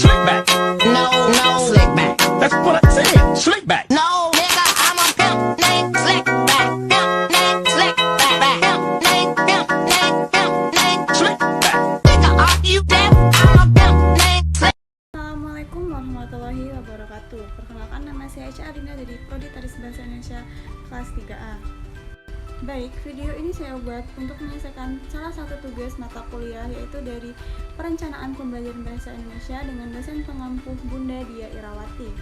Slick back. No, slick back. That's what I said. Slick back. No, nigga, I'm a pimp named Slick back. Pimp named Slick back. Pimp named Slick back. Nigga, are you deaf? I'm a pimp named Slick. Assalamualaikum warahmatullahi wabarakatuh. Perkenalkan, nama saya Echa Adinda dari Prodi Taris Bahasa Indonesia kelas 3A. Baik, video ini saya buat untuk menyelesaikan salah satu tugas mata kuliah, yaitu dari Perencanaan Pembelajaran Bahasa Indonesia dengan dosen pengampu Bunda Dia Irawati.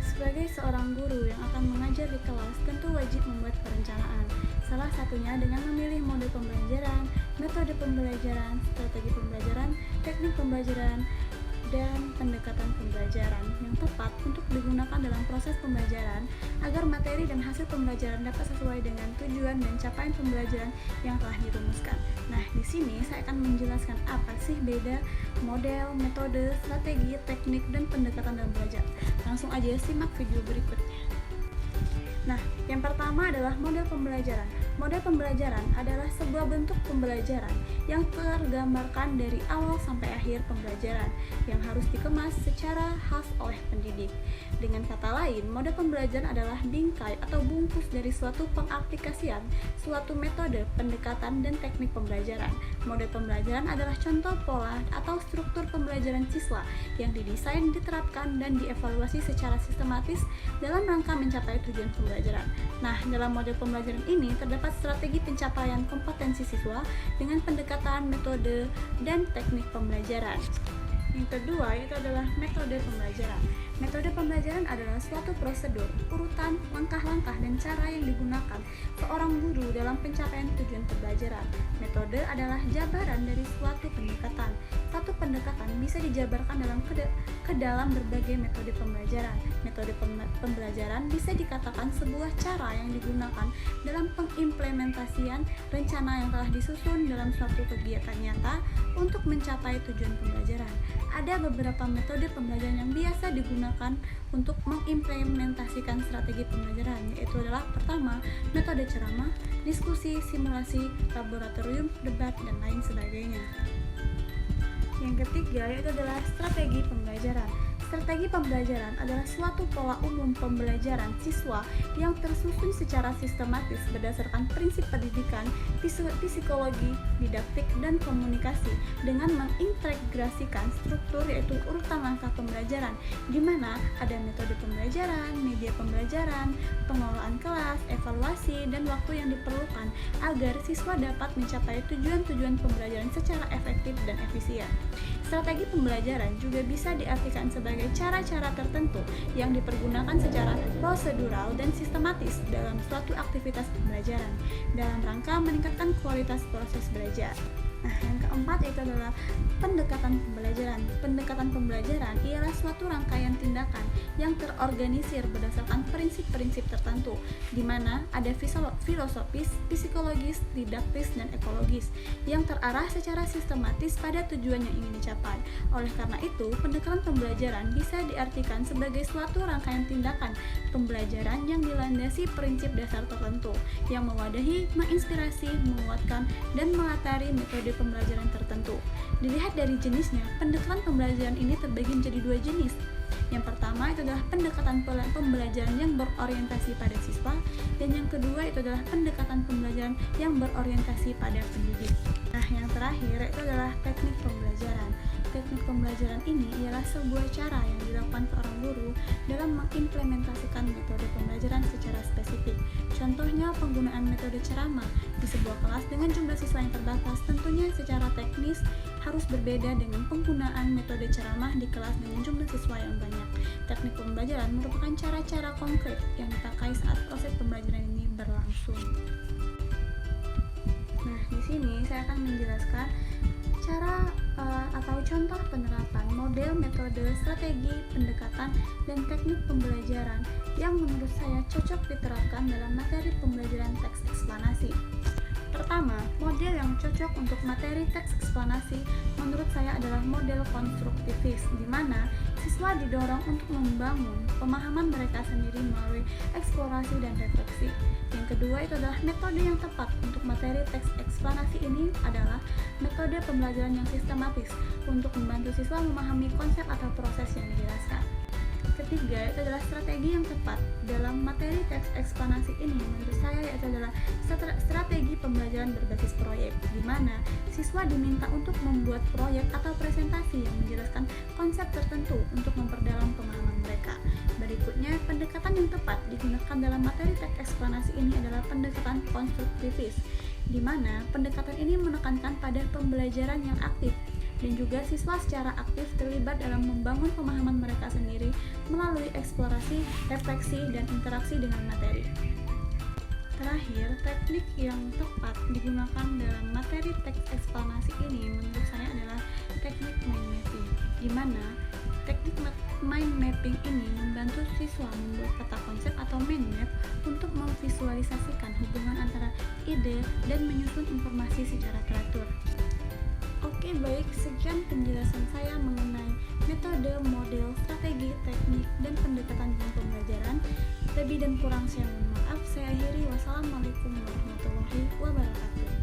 Sebagai seorang guru yang akan mengajar di kelas, tentu wajib membuat perencanaan. Salah satunya dengan memilih mode pembelajaran, metode pembelajaran, strategi pembelajaran, teknik pembelajaran, dan pendekatan pembelajaran yang tepat untuk digunakan dalam proses pembelajaran agar materi dan hasil pembelajaran dapat sesuai dengan tujuan dan capaian pembelajaran yang telah dirumuskan. Nah, di sini saya akan menjelaskan apa sih beda model, metode, strategi, teknik, dan pendekatan dalam belajar. Langsung aja simak video berikutnya. Nah, yang pertama adalah model pembelajaran. Model pembelajaran adalah sebuah bentuk pembelajaran yang tergambarkan dari awal sampai akhir pembelajaran yang harus dikemas secara khas oleh pendidik. Dengan kata lain, model pembelajaran adalah bingkai atau bungkus dari suatu pengaplikasian, suatu metode, pendekatan, dan teknik pembelajaran. Model pembelajaran adalah contoh pola atau struktur pembelajaran siswa yang didesain, diterapkan, dan dievaluasi secara sistematis dalam rangka mencapai tujuan pembelajaran. Nah, dalam model pembelajaran ini terdapat strategi pencapaian kompetensi siswa dengan pendekatan, metode, dan teknik pembelajaran. Yang kedua yaitu adalah metode pembelajaran. Metode pembelajaran adalah suatu prosedur, urutan, langkah-langkah, dan cara yang digunakan seorang guru dalam pencapaian tujuan pembelajaran. Metode adalah jabaran dari suatu pendekatan. Satu pendekatan bisa dijabarkan ke dalam berbagai metode pembelajaran. Metode pembelajaran bisa dikatakan sebuah cara yang digunakan dalam pengimplementasian rencana yang telah disusun dalam suatu kegiatan nyata untuk mencapai tujuan pembelajaran. Ada beberapa metode pembelajaran yang biasa digunakan untuk mengimplementasikan strategi pembelajaran, yaitu adalah pertama, metode ceramah, diskusi, simulasi, laboratorium, debat, dan lain sebagainya. Yang ketiga yaitu adalah strategi pembelajaran. Strategi pembelajaran adalah suatu pola umum pembelajaran siswa yang tersusun secara sistematis berdasarkan prinsip pendidikan, psikologi, didaktik, dan komunikasi dengan mengintegrasikan struktur yaitu urutan langkah pembelajaran di mana ada metode pembelajaran, media pembelajaran, pengelolaan kelas, evaluasi, dan waktu yang diperlukan agar siswa dapat mencapai tujuan-tujuan pembelajaran secara efektif dan efisien. Strategi pembelajaran juga bisa diartikan sebagai cara-cara tertentu yang dipergunakan secara prosedural dan sistematis dalam suatu aktivitas pembelajaran dalam rangka meningkatkan kualitas proses belajar. Nah, yang keempat yaitu adalah pendekatan pembelajaran. Pendekatan pembelajaran ialah suatu rangkaian tindakan yang terorganisir berdasarkan prinsip-prinsip tertentu, di mana ada filosofis, psikologis, didaktis, dan ekologis yang terarah secara sistematis pada tujuan yang ingin dicapai. Oleh karena itu, pendekatan pembelajaran bisa diartikan sebagai suatu rangkaian tindakan pembelajaran yang dilandasi prinsip dasar tertentu yang mewadahi, menginspirasi, menguatkan, dan melatari metode pembelajaran tertentu. Dilihat dari jenisnya, pendekatan pembelajaran ini terbagi menjadi dua jenis. Yang pertama itu adalah pendekatan pembelajaran yang berorientasi pada siswa, dan yang kedua itu adalah pendekatan pembelajaran yang berorientasi pada pendidik. Nah, yang terakhir itu adalah teknik pembelajaran. Teknik pembelajaran ini ialah sebuah cara yang dilakukan seorang guru dalam mengimplementasikan metode pembelajaran secara spesifik. Contohnya penggunaan metode ceramah di sebuah kelas dengan jumlah siswa yang terbatas, tentunya secara teknis harus berbeda dengan penggunaan metode ceramah di kelas dengan jumlah siswa yang banyak. Teknik pembelajaran merupakan cara-cara konkret yang dipakai saat proses pembelajaran ini berlangsung. Nah, di sini saya akan menjelaskan cara atau contoh penerapan model, metode, strategi, pendekatan, dan teknik pembelajaran yang menurut saya cocok diterapkan dalam materi pembelajaran teks eksplanasi. Pertama, model yang cocok untuk materi teks eksplanasi menurut saya adalah model konstruktivis, di mana siswa didorong untuk membangun pemahaman mereka sendiri melalui eksplorasi dan refleksi. Yang kedua itu adalah metode yang tepat untuk materi teks eksplanasi ini adalah metode pembelajaran yang sistematis untuk membantu siswa memahami konsep atau proses yang dijelaskan. Ketiga, itu adalah strategi yang tepat dalam materi teks eksplanasi ini menurut saya yaitu adalah strategi pembelajaran berbasis proyek, di mana siswa diminta untuk membuat proyek atau presentasi yang menjelaskan konsep tertentu untuk memperdalam pemahaman mereka. Berikutnya, pendekatan yang tepat digunakan dalam materi teks eksplanasi ini adalah pendekatan konstruktivis, di mana pendekatan ini menekankan pada pembelajaran yang aktif dan juga siswa secara aktif terlibat dalam membangun pemahaman mereka sendiri melalui eksplorasi, refleksi, dan interaksi dengan materi. Terakhir, teknik yang tepat digunakan dalam materi teks eksplanasi ini menurut saya adalah teknik mind mapping, di mana teknik mind mapping ini membantu siswa membuat peta konsep atau mind map untuk memvisualisasikan hubungan antara ide dan menyusun informasi secara teratur. Oke, baik, sekian penjelasan saya mengenai metode, model, strategi, teknik, dan pendekatan dalam pembelajaran. Lebih dan kurang saya mohon maaf. Saya akhiri. Wassalamualaikum warahmatullahi wabarakatuh.